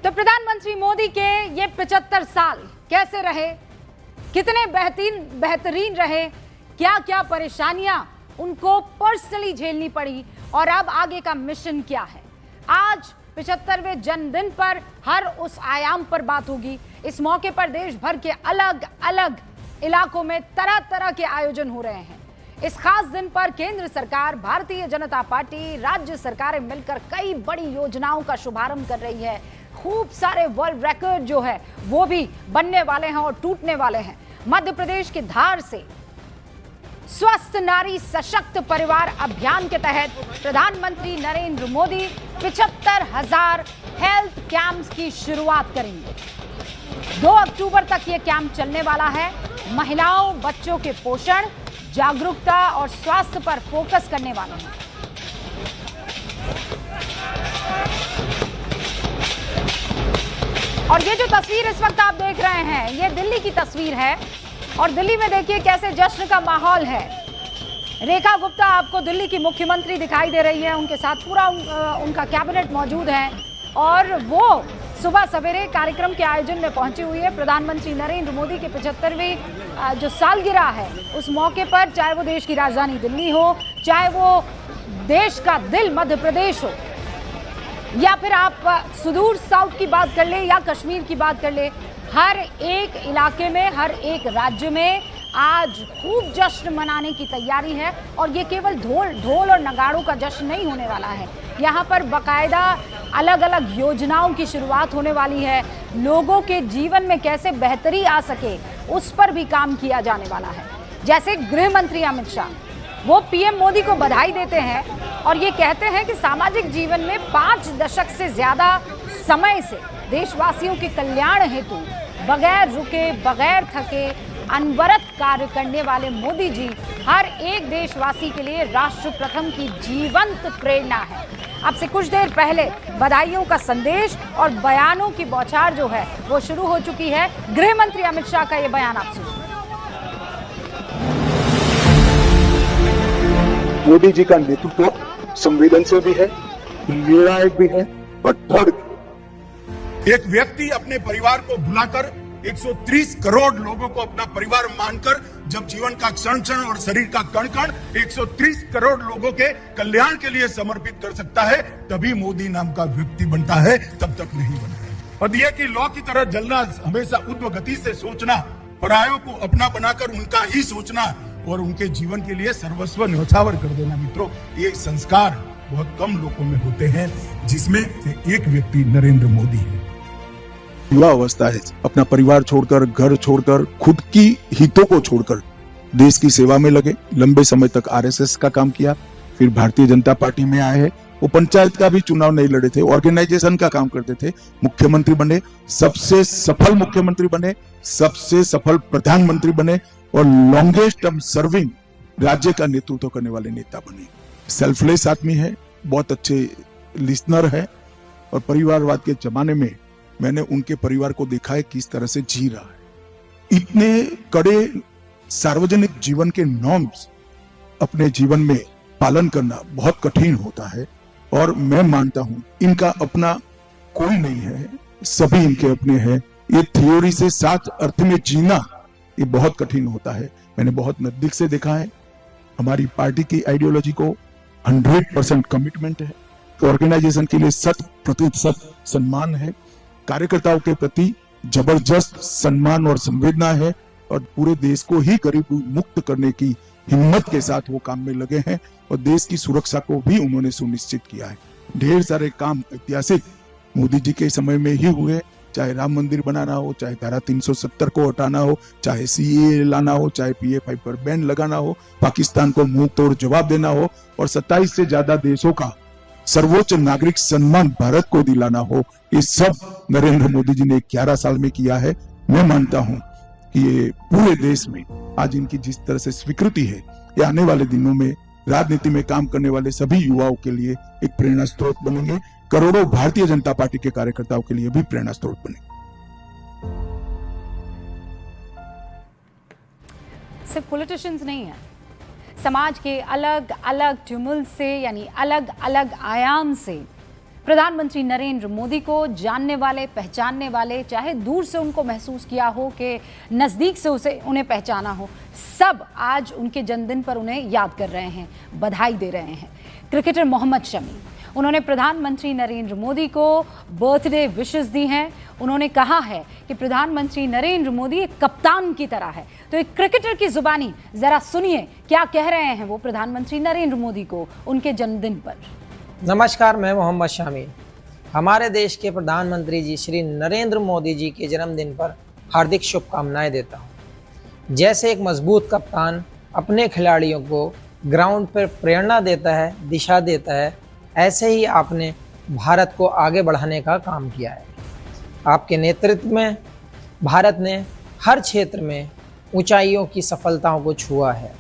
तो प्रधानमंत्री मोदी के ये 75 साल कैसे रहे, कितने बेहतरीन रहे, क्या क्या परेशानियां उनको पर्सनली झेलनी पड़ी और अब आगे का मिशन क्या है। आज 75वें जन्मदिन पर हर उस आयाम पर बात होगी। इस मौके पर देश भर के अलग अलग इलाकों में तरह तरह के आयोजन हो रहे हैं। इस खास दिन पर केंद्र सरकार, भारतीय जनता पार्टी, राज्य सरकारें मिलकर कई बड़ी योजनाओं का शुभारंभ कर रही है। खूब सारे वर्ल्ड रिकॉर्ड जो है वो भी बनने वाले हैं और टूटने वाले हैं। मध्य प्रदेश के धार से स्वस्थ नारी सशक्त परिवार अभियान के तहत प्रधानमंत्री नरेंद्र मोदी 75,000 हेल्थ कैंप्स की शुरुआत करेंगे। 2 अक्टूबर तक ये कैंप चलने वाला है। महिलाओं, बच्चों के पोषण, जागरूकता और स्वास्थ्य पर फोकस करने वाले हैं। और ये जो तस्वीर इस वक्त आप देख रहे हैं, ये दिल्ली की तस्वीर है और दिल्ली में देखिए कैसे जश्न का माहौल है। रेखा गुप्ता आपको दिल्ली की मुख्यमंत्री दिखाई दे रही है, उनके साथ पूरा उनका कैबिनेट मौजूद है और वो सुबह सवेरे कार्यक्रम के आयोजन में पहुंची हुई है। प्रधानमंत्री नरेंद्र मोदी के 75वीं जो सालगिरह है उस मौके पर, चाहे वो देश की राजधानी दिल्ली हो, चाहे वो देश का दिल मध्य प्रदेश हो, या फिर आप सुदूर साउथ की बात कर ले या कश्मीर की बात कर ले, हर एक इलाके में, हर एक राज्य में आज खूब जश्न मनाने की तैयारी है। और ये केवल ढोल और नगाड़ों का जश्न नहीं होने वाला है, यहाँ पर बाकायदा अलग अलग योजनाओं की शुरुआत होने वाली है। लोगों के जीवन में कैसे बेहतरी आ सके उस पर भी काम किया जाने वाला है। जैसे गृह मंत्री अमित शाह, वो पीएम मोदी को बधाई देते हैं और ये कहते हैं कि सामाजिक जीवन में 5 दशक से ज्यादा समय से देशवासियों के कल्याण हेतु बगैर रुके, बगैर थके, अनवरत कार्य करने वाले मोदी जी हर एक देशवासी के लिए राष्ट्र प्रथम की जीवंत प्रेरणा है। अब से कुछ देर पहले बधाइयों का संदेश और बयानों की बौछार जो है वो शुरू हो चुकी है। गृह मंत्री अमित शाह का ये बयान आप सुनिए। मोदी जी का नेतृत्व संवेदनशील भी है, निर्णायक भी है और दृढ़। एक व्यक्ति अपने परिवार को भुलाकर 130 करोड़ लोगों को अपना परिवार मानकर जब जीवन का क्षण क्षण और शरीर का कण कण 130 करोड़ लोगों के कल्याण के लिए समर्पित कर सकता है, तभी मोदी नाम का व्यक्ति बनता है, तब तक नहीं बनता है। और यह कि लौ की तरह जलना, हमेशा ऊर्ध्व गति से सोचना, परायों को अपना बनाकर उनका ही सोचना और उनके जीवन के लिए सर्वस्व न्यौछावर कर देना, मित्रों, ये संस्कार बहुत कम लोगों में होते हैं, जिसमें से एक व्यक्ति नरेंद्र मोदी है। युवा अवस्था है, अपना परिवार छोड़कर, घर छोड़कर, खुद की हितों को छोड़कर देश की सेवा में लगे। लंबे समय तक आरएसएस का काम किया, फिर भारतीय जनता पार्टी में आए हैं। वो पंचायत का भी चुनाव नहीं लड़े थे, ऑर्गेनाइजेशन का काम करते थे, मुख्यमंत्री बने, सबसे सफल मुख्यमंत्री बने, सबसे सफल प्रधानमंत्री बने और लॉन्गेस्ट टर्म सर्विंग राज्य का नेतृत्व करने वाले नेता बने। सेल्फलेस आदमी है, बहुत अच्छे लिसनर है और परिवारवाद के जमाने में मैंने उनके परिवार को देखा है किस तरह से जी रहा है। इतने कड़े सार्वजनिक जीवन के नॉर्म्स अपने जीवन में पालन करना बहुत कठिन होता है और मैं मानता हूं इनका अपना कोई नहीं है, सभी इनके अपने हैं। ये थ्योरी से साथ अर्थ में जीना ये बहुत कठिन होता है। मैंने बहुत नजदीक से देखा है। हमारी पार्टी की आइडियोलॉजी को 100% कमिटमेंट है, ऑर्गेनाइजेशन के लिए 100% सम्मान है, कार्यकर्ताओं के प्रति जबरदस्त सम्मान और संवेदना है और पूरे देश को ही गरीबी मुक्त करने की हिम्मत के साथ वो काम में लगे हैं और देश की सुरक्षा को भी उन्होंने सुनिश्चित किया है। ढेर सारे काम ऐतिहासिक मोदी जी के समय में ही हुए, चाहे राम मंदिर बनाना हो, चाहे धारा 370 को हटाना हो, चाहे सीएए लाना हो, चाहे PF5 पर बैन लगाना हो, पाकिस्तान को मुंह तोड़ जवाब देना हो और 27 से ज्यादा देशों का सर्वोच्च नागरिक सम्मान भारत को दिलाना हो, ये सब नरेंद्र मोदी जी ने 11 साल में किया है। मैं मानता हूं कि ये पूरे देश में आज इनकी जिस तरह से स्वीकृति है, ये आने वाले दिनों में राजनीति में काम करने वाले सभी युवाओं के लिए एक प्रेरणा स्रोत बनेंगे। करोड़ों भारतीय जनता पार्टी के कार्यकर्ताओं के लिए भी प्रेरणा स्रोत बनेंगे। सिर्फ पॉलिटिशियंस नहीं है, समाज के अलग अलग ट्यूमुल से, यानी अलग अलग आयाम से प्रधानमंत्री नरेंद्र मोदी को जानने वाले, पहचानने वाले, चाहे दूर से उनको महसूस किया हो कि नज़दीक से उन्हें पहचाना हो, सब आज उनके जन्मदिन पर उन्हें याद कर रहे हैं, बधाई दे रहे हैं। क्रिकेटर मोहम्मद शमी, उन्होंने प्रधानमंत्री नरेंद्र मोदी को बर्थडे विशेस दी हैं। उन्होंने कहा है कि प्रधानमंत्री नरेंद्र मोदी एक कप्तान की तरह है। तो एक क्रिकेटर की जुबानी जरा सुनिए क्या कह रहे हैं वो प्रधानमंत्री नरेंद्र मोदी को उनके जन्मदिन पर। नमस्कार, मैं मोहम्मद शामी। हमारे देश के प्रधानमंत्री जी श्री नरेंद्र मोदी जी के जन्मदिन पर हार्दिक शुभकामनाएं देता हूं। जैसे एक मजबूत कप्तान अपने खिलाड़ियों को ग्राउंड पर प्रेरणा देता है, दिशा देता है, ऐसे ही आपने भारत को आगे बढ़ाने का काम किया है। आपके नेतृत्व में भारत ने हर क्षेत्र में ऊंचाइयों की सफलताओं को छुआ है।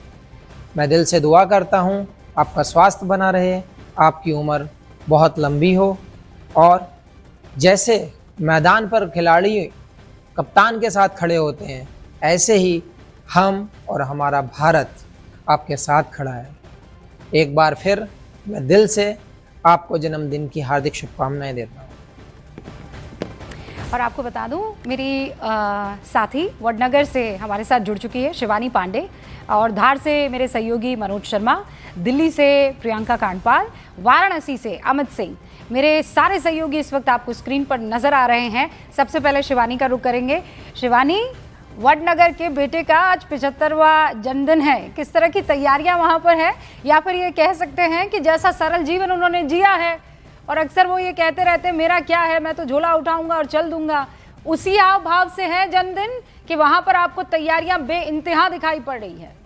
मैं दिल से दुआ करता हूं आपका स्वास्थ्य बना रहे, आपकी उम्र बहुत लंबी हो और जैसे मैदान पर खिलाड़ी कप्तान के साथ खड़े होते हैं, ऐसे ही हम और हमारा भारत आपके साथ खड़ा है। एक बार फिर मैं दिल से आपको जन्मदिन की हार्दिक शुभकामनाएं देता हूँ। और आपको बता दूं, मेरी साथी वडनगर से हमारे साथ जुड़ चुकी है शिवानी पांडे, और धार से मेरे सहयोगी मनोज शर्मा, दिल्ली से प्रियंका कांडपाल, वाराणसी से अमित सिंह। मेरे सारे सहयोगी इस वक्त आपको स्क्रीन पर नजर आ रहे हैं। सबसे पहले शिवानी का रुख करेंगे। शिवानी, वडनगर के बेटे का आज 75वां जन्मदिन है, किस तरह की तैयारियां वहां पर है, या फिर ये कह सकते हैं कि जैसा सरल जीवन उन्होंने जिया है और अक्सर वो ये कहते रहते हैं मेरा क्या है, मैं तो झोला उठाऊंगा और चल दूंगा, उसी हाव भाव से है जन्मदिन कि वहां पर आपको तैयारियां बेइंतहा दिखाई पड़ रही है?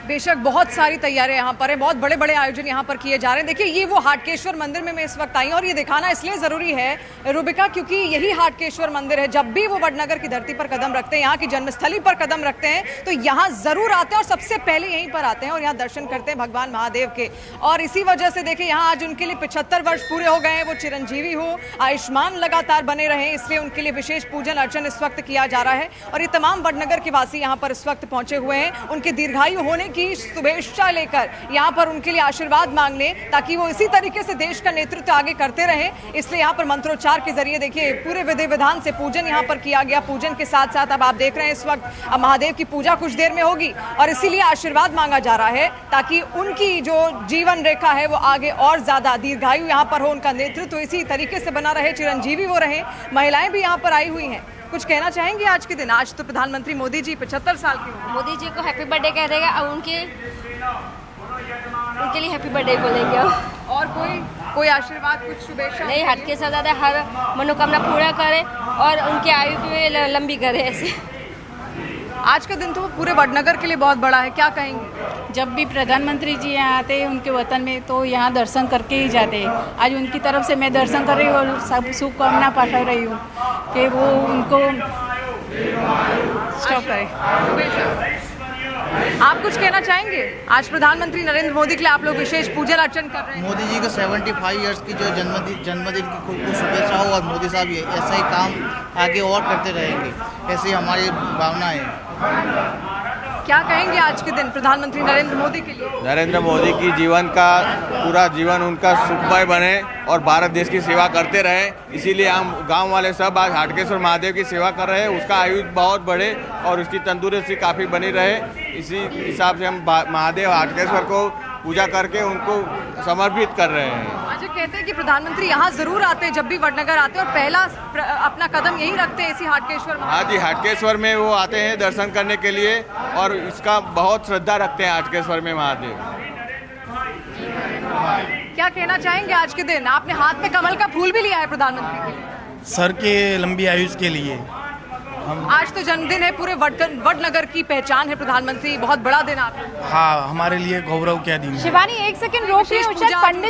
बेशक बहुत सारी तैयारियां यहाँ पर है, बहुत बड़े बड़े आयोजन यहाँ पर किए जा रहे हैं। देखिए, ये वो हाटकेश्वर मंदिर में मैं इस वक्त आई हूँ और ये दिखाना इसलिए ज़रूरी है रूबिका, क्योंकि यही हाटकेश्वर मंदिर है। जब भी वो वडनगर की धरती पर कदम रखते हैं, यहाँ की जन्मस्थली पर कदम रखते हैं, तो यहाँ ज़रूर आते हैं और सबसे पहले यहीं पर आते हैं और यहाँ दर्शन करते हैं भगवान महादेव के। और इसी वजह से देखिए, यहाँ आज उनके लिए 75 वर्ष पूरे हो गए हैं। वो चिरंजीवी हो, आयुष्मान लगातार बने रहे, इसलिए उनके लिए विशेष पूजन अर्चन इस वक्त किया जा रहा है। और ये तमाम वडनगर के वासी यहाँ पर इस वक्त पहुंचे हुए हैं, उनके दीर्घायु होने की शुभेच्छा लेकर यहाँ पर उनके लिए आशीर्वाद मांगने, ताकि वो इसी तरीके से देश का नेतृत्व आगे करते रहे। इसलिए यहाँ पर मंत्रोच्चार के जरिए देखिए पूरे विधि विधान से पूजन यहाँ पर किया गया। पूजन के साथ साथ अब आप देख रहे हैं इस वक्त महादेव की पूजा कुछ देर में होगी और इसीलिए आशीर्वाद मांगा जा रहा है ताकि उनकी जो जीवन रेखा है वो आगे और ज्यादा दीर्घायु यहाँ पर हो, उनका नेतृत्व इसी तरीके से बना रहे, चिरंजीवी वो रहे। महिलाएं भी यहाँ पर आई हुई हैं। कुछ कहना चाहेंगे आज के दिन? आज तो प्रधानमंत्री मोदी जी 75 साल के हो। मोदी जी को हैप्पी बर्थडे कह देगा और उनके लिए हैप्पी बर्थडे बोलेंगे। और कोई आशीर्वाद, कुछ शुभेच्छा नहीं, हट के साथ हर मनोकामना पूरा करे और उनकी आयु भी लंबी करे। ऐसे आज का दिन तो पूरे वडनगर के लिए बहुत बड़ा है, क्या कहेंगे? जब भी प्रधानमंत्री जी यहाँ आते हैं उनके वतन में तो यहाँ दर्शन करके ही जाते हैं। आज उनकी तरफ से मैं दर्शन कर रही हूँ और सब शुभकामना पाठा रही हूँ कि वो उनको स्टॉप करे। आप कुछ कहना चाहेंगे? आज प्रधानमंत्री नरेंद्र मोदी के लिए आप लोग विशेष पूजन अर्चन कर रहे हैं। मोदी जी को 75 इयर्स की जो जन्मदिन की खूब शुभेच्छा हो और मोदी साहब ये ऐसा ही काम आगे और करते रहेंगे, ऐसी हमारी भावना है। क्या कहेंगे आज के दिन प्रधानमंत्री नरेंद्र मोदी के लिए? नरेंद्र मोदी की जीवन का पूरा जीवन उनका सुखमय बने और भारत देश की सेवा करते रहे, इसीलिए हम गांव वाले सब आज हाटकेश्वर महादेव की सेवा कर रहे हैं। उसका आयु बहुत बढ़े और उसकी तंदुरुस्ती काफ़ी बनी रहे, इसी हिसाब से हम महादेव हाटकेश्वर को पूजा करके उनको समर्पित कर रहे हैं। आज कहते हैं कि प्रधानमंत्री यहाँ जरूर आते हैं, जब भी वडनगर आते हैं और पहला अपना कदम यहीं रखते हैं इसी हाटकेश्वर में। हाँ जी, हाटकेश्वर में वो आते हैं दर्शन करने के लिए और इसका बहुत श्रद्धा रखते हैं हाटकेश्वर में महादेव। क्या कहना चाहेंगे आज के दिन? आपने हाथ में कमल का फूल भी लिया है प्रधानमंत्री के लिए। सर के लंबी आयुष के लिए। आज तो जन्मदिन है, पूरे वडनगर की पहचान है प्रधानमंत्री, बहुत बड़ा दिन आप। हाँ, हमारे लिए गौरव क्या दिन है। शिवानी एक सेकंड रोक रही हूँ, पंडित